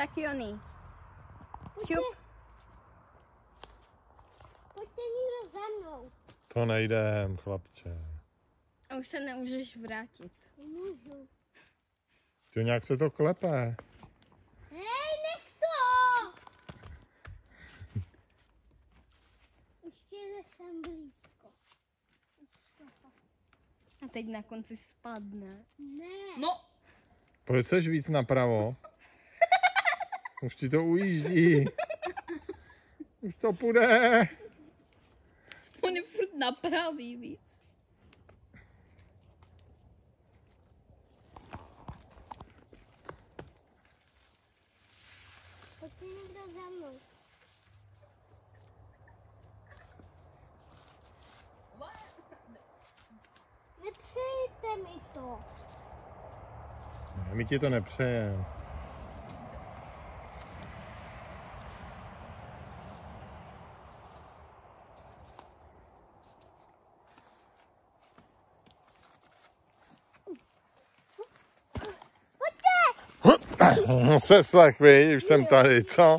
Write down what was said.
Tak Jony. Šup. Pojďte někdo za mnou. To nejdem, chlapče. A už se nemůžeš vrátit. Můžu. Ty nějak se to klepe. Hej, nech to! Ještě jsem blízko. A teď na konci spadne. Ne. No. Proč seš víc napravo? Už ti to ujíždí. Už to půjde. On je furt napraví víc. Pojďte někdo za mnou. Nepřejte mi to. My ti to nepřejeme. Pojďte! Se slech, viď? Už jsem tady, co?